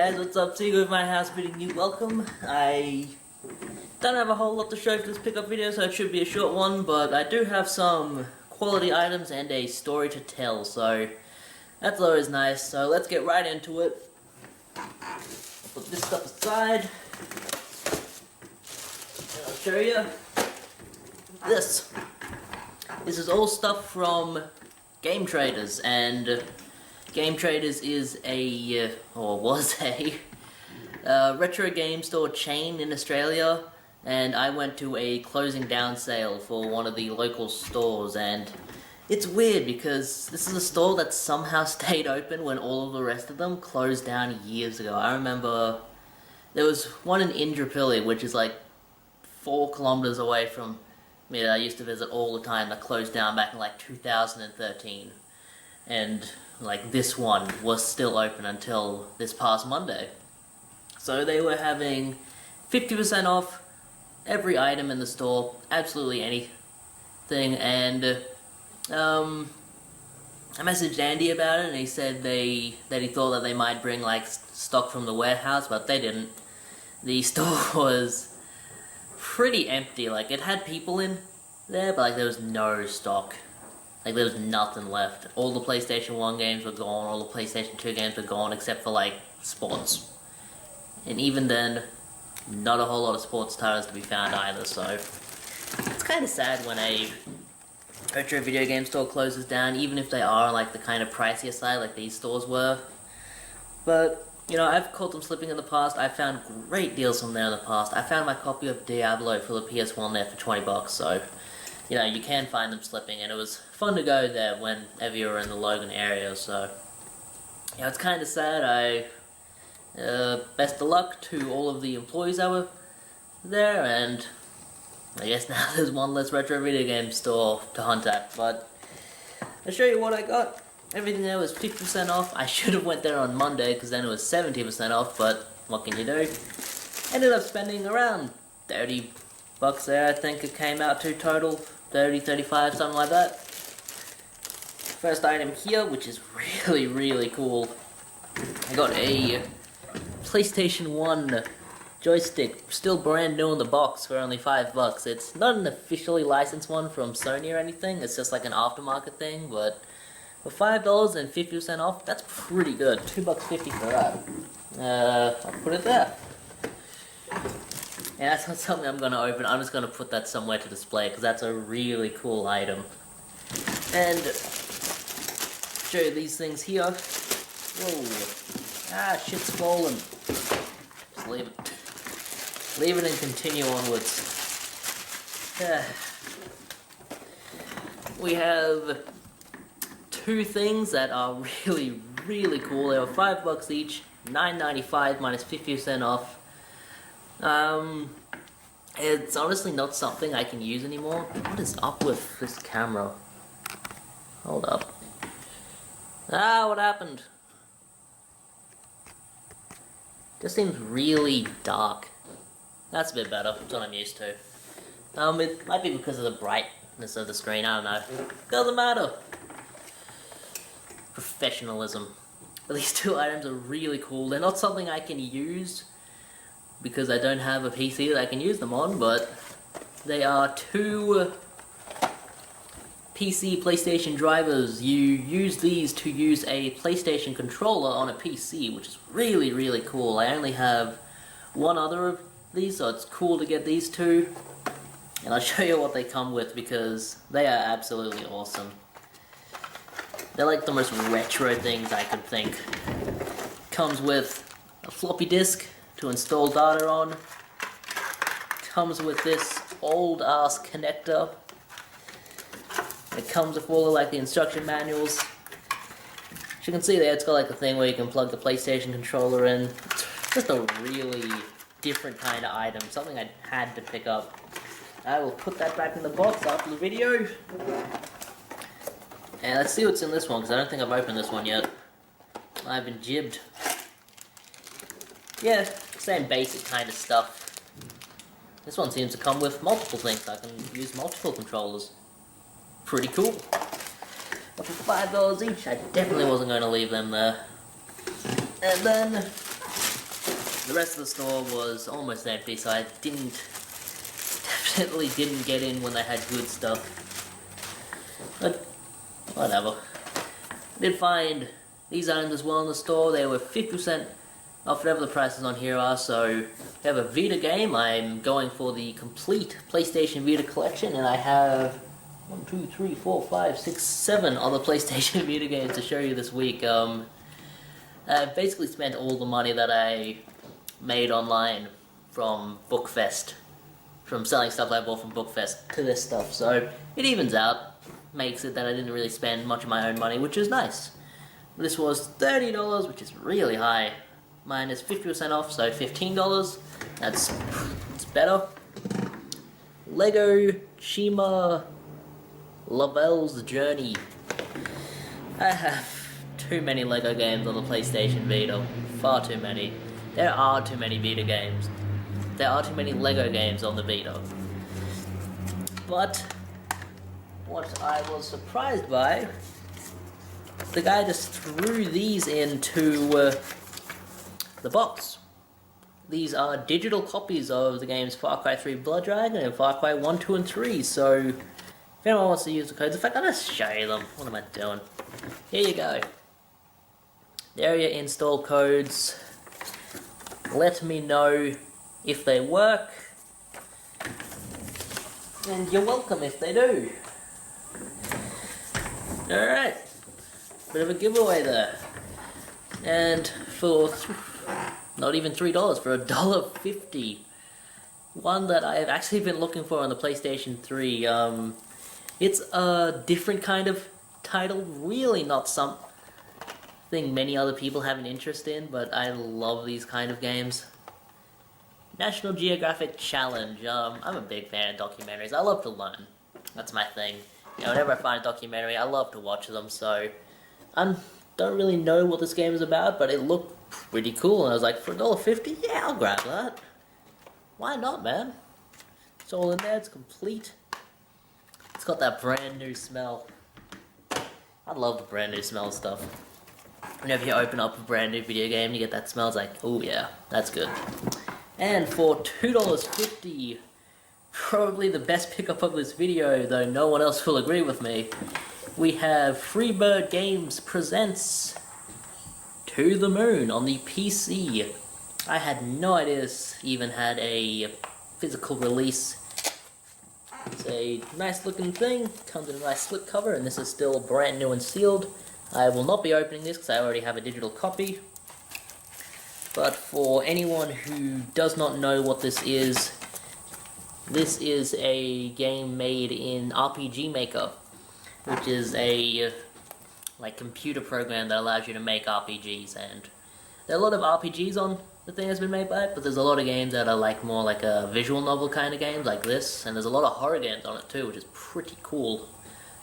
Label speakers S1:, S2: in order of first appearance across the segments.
S1: guys, what's up? Seagull with my house bidding you welcome. I don't have a whole lot to show for this pickup video, so it should be a short one, but I do have some quality items and a story to tell, so that's always nice. So let's get right into it. Put this stuff aside, and I'll show you this. This is all stuff from Game Traders, and Game Traders is a, or was a, retro game store chain in Australia, and I went to a closing down sale for one of the local stores, and it's weird because this is a store that somehow stayed open when all of the rest of them closed down years ago. I remember there was one in Indooroopilly, which is like 4 kilometers away from me that I used to visit all the time, that closed down back in like 2013. And like this one was still open until this past Monday. So they were having 50% off every item in the store, absolutely anything, and I messaged Andy about it, and he said that he thought that they might bring like stock from the warehouse, but they didn't. The store was pretty empty. Like, it had people in there, but like there was no stock. Like, there was nothing left. All the PlayStation 1 games were gone, all the PlayStation 2 games were gone, except for, like, sports. And even then, not a whole lot of sports titles to be found either, so it's kind of sad when a retro video game store closes down, even if they are, like, the kind of pricier side, like these stores were. But, you know, I've caught them slipping in the past. I've found great deals from there in the past. I found my copy of Diablo for the PS1 there for $20, so you know, you can find them slipping, and it was fun to go there whenever you were in the Logan area, so you know, it's kind of sad. Best of luck to all of the employees that were there, and I guess now there's one less retro video game store to hunt at, but I'll show you what I got. Everything there was 50% off. I should have went there on Monday, because then it was 70% off, but what can you do? Ended up spending around $30 there, I think it came out to total. 30, 35, something like that. First item here, which is really, really cool. I got a PlayStation 1 joystick, still brand new in the box for only $5. It's not an officially licensed one from Sony or anything, it's just like an aftermarket thing, but for $5 and 50% off, that's pretty good. $2.50 for that. I'll put it there. And that's not something I'm going to open. I'm just going to put that somewhere to display, because that's a really cool item. And show you these things here. Whoa. Ah, shit's fallen. Just leave it. Leave it and continue onwards. We have 2 things that are really, really cool. They were $5 each, $9.95 minus 50% off. It's honestly not something I can use anymore. What is up with this camera? Hold up. Ah, what happened? Just seems really dark. That's a bit better. That's what I'm used to. It might be because of the brightness of the screen. I don't know. Doesn't matter. Professionalism. But these 2 items are really cool. They're not something I can use because I don't have a PC that I can use them on, but they are 2 PC PlayStation drivers. You use these to use a PlayStation controller on a PC, which is really, really cool. I only have 1 other of these, so it's cool to get these 2. And I'll show you what they come with, because they are absolutely awesome. They're like the most retro things I could think. Comes with a floppy disk to install data on. Comes with this old ass connector. It comes with all of like the instruction manuals. As you can see there, it's got like a thing where you can plug the PlayStation controller in. It's just a really different kind of item, something I had to pick up. I will put that back in the box after the video. And let's see what's in this one, because I don't think I've opened this one yet. I've been jibbed. Yeah, same basic kind of stuff. This one seems to come with multiple things. I can use multiple controllers. Pretty cool. But for $5 each, I definitely wasn't going to leave them there. And then The rest of the store was almost empty, so I definitely didn't get in when they had good stuff. But, whatever. I did find these items as well in the store. They were 50% off whatever the prices on here are, so if you have a Vita game, I'm going for the complete PlayStation Vita collection, and I have 1, 2, 3, 4, 5, 6, 7 other PlayStation Vita games to show you this week. I basically spent all the money that I made online from Bookfest, from selling stuff I bought from Bookfest to this stuff, so it evens out, makes it that I didn't really spend much of my own money, which is nice. This was $30, which is really high. Mine is 50% off, so $15. That's better. Lego Shima Lavelle's Journey. I have too many Lego games on the PlayStation Vita. Far too many. There are too many Vita games. There are too many Lego games on the Vita. But what I was surprised by, the guy just threw these into the box. These are digital copies of the games Far Cry 3 Blood Dragon and Far Cry 1, 2, and 3, so if anyone wants to use the codes, in fact, I'll just show you them. What am I doing? Here you go. There are your install codes. Let me know if they work, and you're welcome if they do. Alright, bit of a giveaway there. And for not even $3, for $1.50, one that I have actually been looking for on the PlayStation 3. It's a different kind of title, really not something many other people have an interest in, but I love these kind of games. National Geographic Challenge. I'm a big fan of documentaries. I love to learn. That's my thing. You know, whenever I find a documentary, I love to watch them, so I don't really know what this game is about, but it looked pretty cool, and I was like, for $1.50? Yeah, I'll grab that. Why not, man? It's all in there, it's complete. It's got that brand new smell. I love the brand new smell stuff. Whenever you open up a brand new video game, you get that smell, it's like, oh yeah, that's good. And for $2.50, probably the best pickup of this video, though no one else will agree with me, we have Freebird Games presents To the Moon on the PC. I had no idea this even had a physical release. It's a nice looking thing, comes in a nice slipcover, and this is still brand new and sealed. I will not be opening this because I already have a digital copy. But for anyone who does not know what this is a game made in RPG Maker, which is a computer program that allows you to make RPGs, and there are a lot of RPGs on the thing that's been made by it, but there's a lot of games that are more like a visual novel kind of games like this, and there's a lot of horror games on it too, which is pretty cool.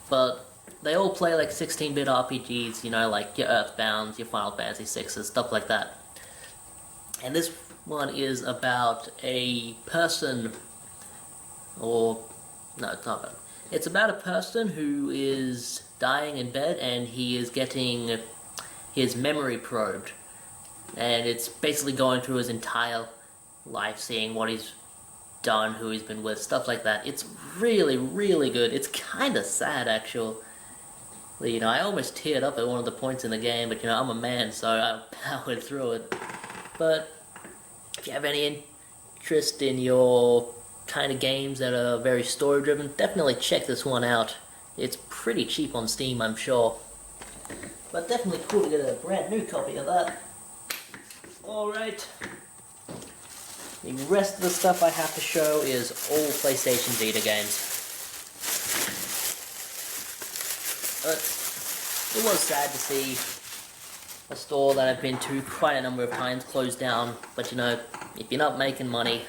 S1: But they all play like 16-bit RPGs, you know, like your Earthbounds, your Final Fantasy VIs, stuff like that. And this one is about a person, no, it's not about. It's about a person who is dying in bed, and he is getting his memory probed. And it's basically going through his entire life, seeing what he's done, who he's been with, stuff like that. It's really, really good. It's kind of sad, actually. You know, I almost teared up at one of the points in the game, but you know, I'm a man, so I powered through it. But if you have any interest in your kind of games that are very story-driven, definitely check this one out. It's pretty cheap on Steam, I'm sure. But definitely cool to get a brand new copy of that. Alright. The rest of the stuff I have to show is all PlayStation Vita games. But it was sad to see a store that I've been to quite a number of times closed down. But you know, if you're not making money,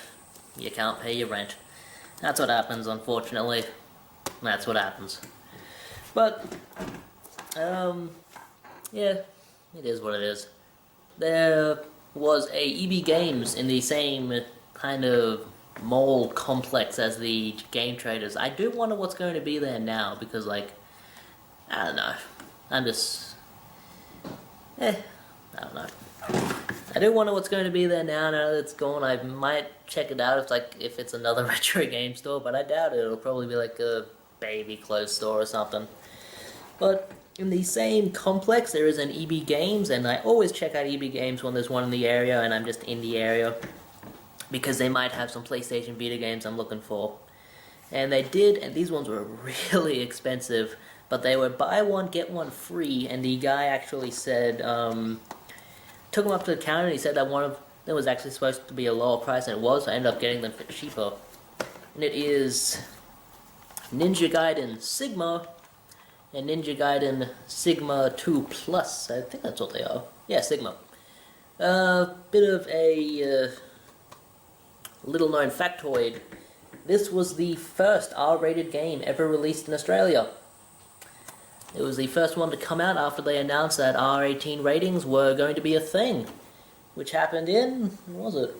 S1: you can't pay your rent. That's what happens, unfortunately. That's what happens. But, yeah, it is what it is. There was a EB Games in the same kind of mall complex as the Game Traders. I do wonder what's going to be there now, because, like, I don't know. I'm just... I don't know. I do wonder what's going to be there now that it's gone. I might check it out if it's another retro game store, but I doubt it. It'll probably be like a baby clothes store or something. But in the same complex, there is an EB Games, and I always check out EB Games when there's one in the area, and I'm just in the area, because they might have some PlayStation Vita games I'm looking for. And they did, and these ones were really expensive, but they were buy one, get one free, and the guy actually said, took them up to the counter, and he said that one of them was actually supposed to be a lower price than it was, so I ended up getting them for cheaper. And it is Ninja Gaiden Sigma, and Ninja Gaiden Sigma 2 Plus. I think that's what they are. Yeah, Sigma. Bit of a little known factoid. This was the first R-rated game ever released in Australia. It was the first one to come out after they announced that R18 ratings were going to be a thing, which happened in, what was it,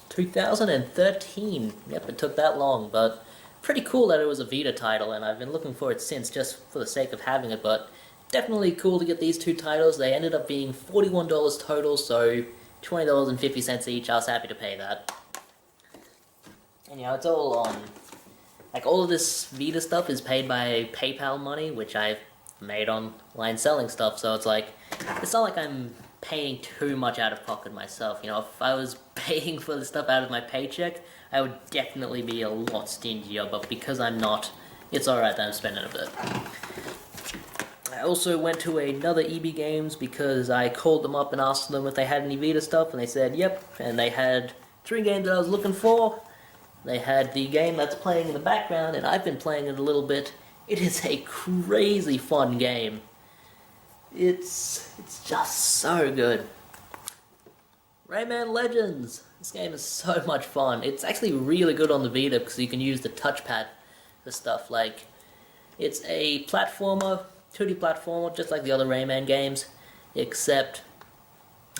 S1: 2013. Yep, it took that long, but pretty cool that it was a Vita title, and I've been looking for it since just for the sake of having it, but definitely cool to get these two titles. They ended up being $41 total, so $20.50 each. I was happy to pay that. And it's all on, all of this Vita stuff is paid by PayPal money, which I've made online selling stuff, so it's not like I'm paying too much out of pocket myself. If I was paying for the stuff out of my paycheck, I would definitely be a lot stingier, but because I'm not, it's alright that I'm spending a bit. I also went to another EB Games because I called them up and asked them if they had any Vita stuff, and they said yep, and they had 3 games that I was looking for. They had the game that's playing in the background, and I've been playing it a little bit. It is a crazy fun game. It's just so good. Rayman Legends! This game is so much fun. It's actually really good on the Vita because you can use the touchpad for stuff. It's a platformer, 2D platformer, just like the other Rayman games, except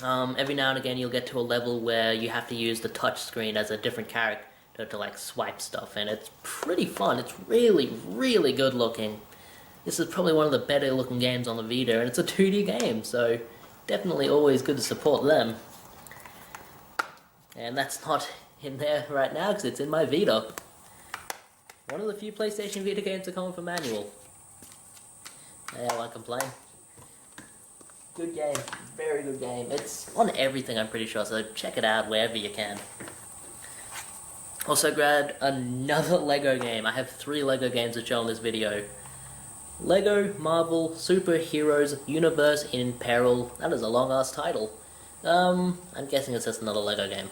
S1: every now and again you'll get to a level where you have to use the touch screen as a different character to swipe stuff, and it's pretty fun. It's really, really good looking. This is probably one of the better looking games on the Vita, and it's a 2D game, so definitely always good to support them. And that's not in there right now because it's in my Vita. One of the few PlayStation Vita games that come with a manual. Yeah, I won't complain. Good game, very good game. It's on everything, I'm pretty sure, so check it out wherever you can. Also grabbed another LEGO game. I have 3 LEGO games to show in this video. LEGO Marvel Super Heroes Universe in Peril. That is a long ass title. I'm guessing it's just another LEGO game.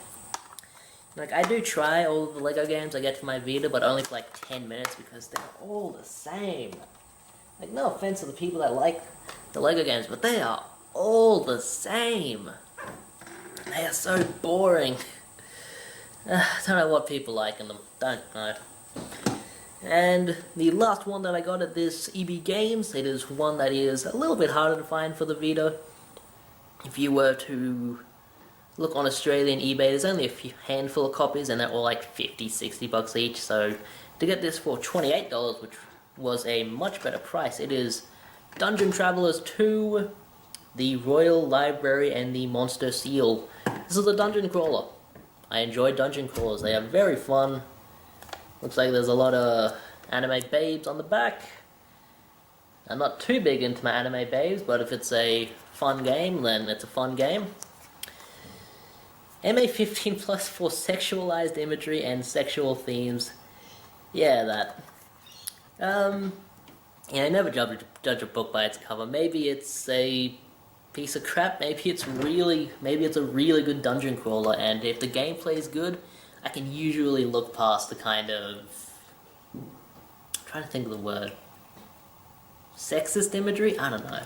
S1: I do try all of the LEGO games I get for my Vita, but only for 10 minutes because they're all the same. No offense to the people that like the LEGO games, but they are all the same. They are so boring. I don't know what people like in them. Don't know. And the last one that I got at this EB Games, it is one that is a little bit harder to find for the Vita. If you were to look on Australian eBay, there's only a handful of copies, and they're all $50-$60 each. So to get this for $28, which was a much better price, it is Dungeon Travelers 2, the Royal Library, and the Monster Seal. This is a dungeon crawler. I enjoy dungeon crawlers. They are very fun. Looks like there's a lot of anime babes on the back. I'm not too big into my anime babes, but if it's a fun game, then it's a fun game. MA15 plus for sexualized imagery and sexual themes. Yeah, that. Yeah, I never judge a book by its cover. Maybe it's a piece of crap. Maybe it's a really good dungeon crawler, and if the gameplay is good, I can usually look past the kind of, I'm trying to think of the word, sexist imagery? I don't know.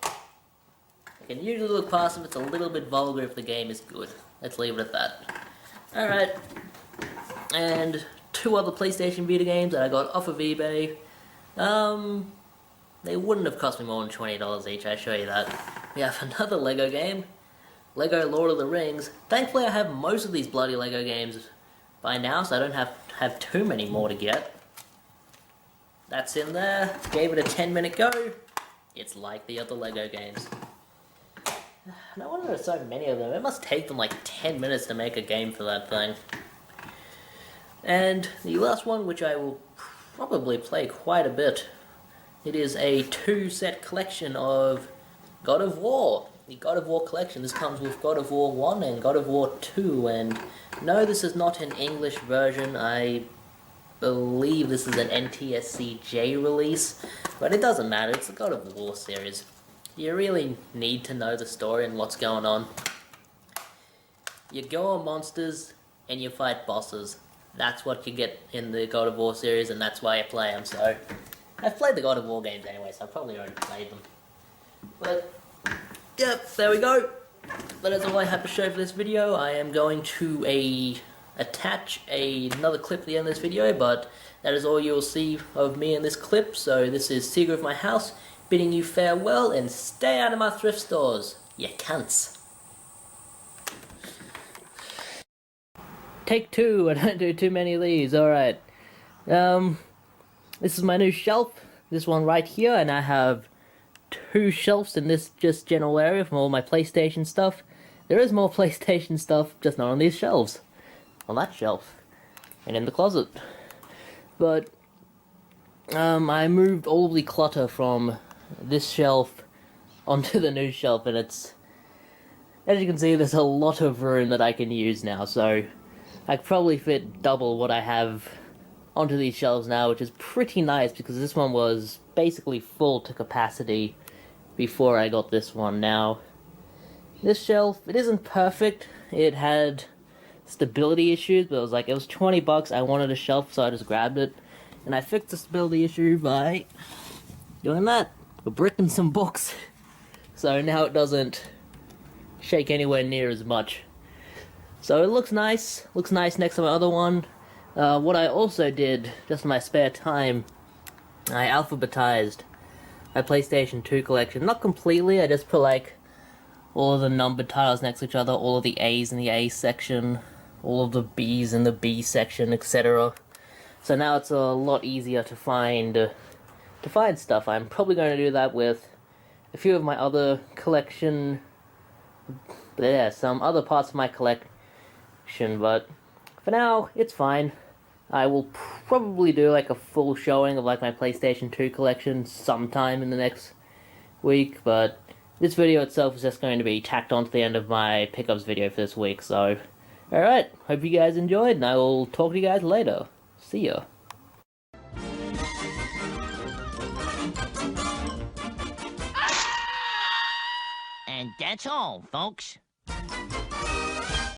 S1: I can usually look past if it's a little bit vulgar if the game is good. Let's leave it at that. Alright. And 2 other PlayStation Vita games that I got off of eBay. They wouldn't have cost me more than $20 each, I assure you that. We have another LEGO game, LEGO Lord of the Rings. Thankfully I have most of these bloody LEGO games by now, so I don't have too many more to get. That's in there. Gave it a 10-minute go. It's like the other LEGO games. No wonder there's so many of them. It must take them like 10 minutes to make a game for that thing. And the last one, which I will probably play quite a bit, it is a 2-set collection of God of War. The God of War collection. This comes with God of War 1 and God of War 2, and no, this is not an English version. I believe this is an NTSC-J release, but it doesn't matter. It's the God of War series. You really need to know the story and what's going on. You go on monsters and you fight bosses. That's what you get in the God of War series, and that's why I play them. So I've played the God of War games anyway, so I've probably already played them. But yep, there we go. That is all I have to show for this video. I am going to attach another clip at the end of this video, but that is all you'll see of me in this clip. So this is Seeger of My House, bidding you farewell, and stay out of my thrift stores, you cunts. Take 2, I don't do too many of these, alright. This is my new shelf, this one right here, and I have 2 shelves in this just general area from all my PlayStation stuff. There is more PlayStation stuff, just not on these shelves. On that shelf. And in the closet. But, I moved all of the clutter from this shelf onto the new shelf, and it's... As you can see, there's a lot of room that I can use now, so I could probably fit double what I have onto these shelves now, which is pretty nice, because this one was basically full to capacity before I got this one. Now, this shelf, it isn't perfect. It had stability issues, but it was 20 bucks. I wanted a shelf, so I just grabbed it. And I fixed the stability issue by doing that. Bricking some books. So now it doesn't shake anywhere near as much. So it looks nice. Looks nice next to my other one. What I also did, just in my spare time, I alphabetized my PlayStation 2 collection. Not completely, I just put all of the numbered titles next to each other, all of the A's in the A section, all of the B's in the B section, etc. So now it's a lot easier to find stuff. I'm probably going to do that with a few of my other collection, some other parts of my collection, but for now, it's fine. I will probably do a full showing of my PlayStation 2 collection sometime in the next week, but this video itself is just going to be tacked on to the end of my pickups video for this week, so alright, hope you guys enjoyed, and I will talk to you guys later. See ya.
S2: And that's all, folks.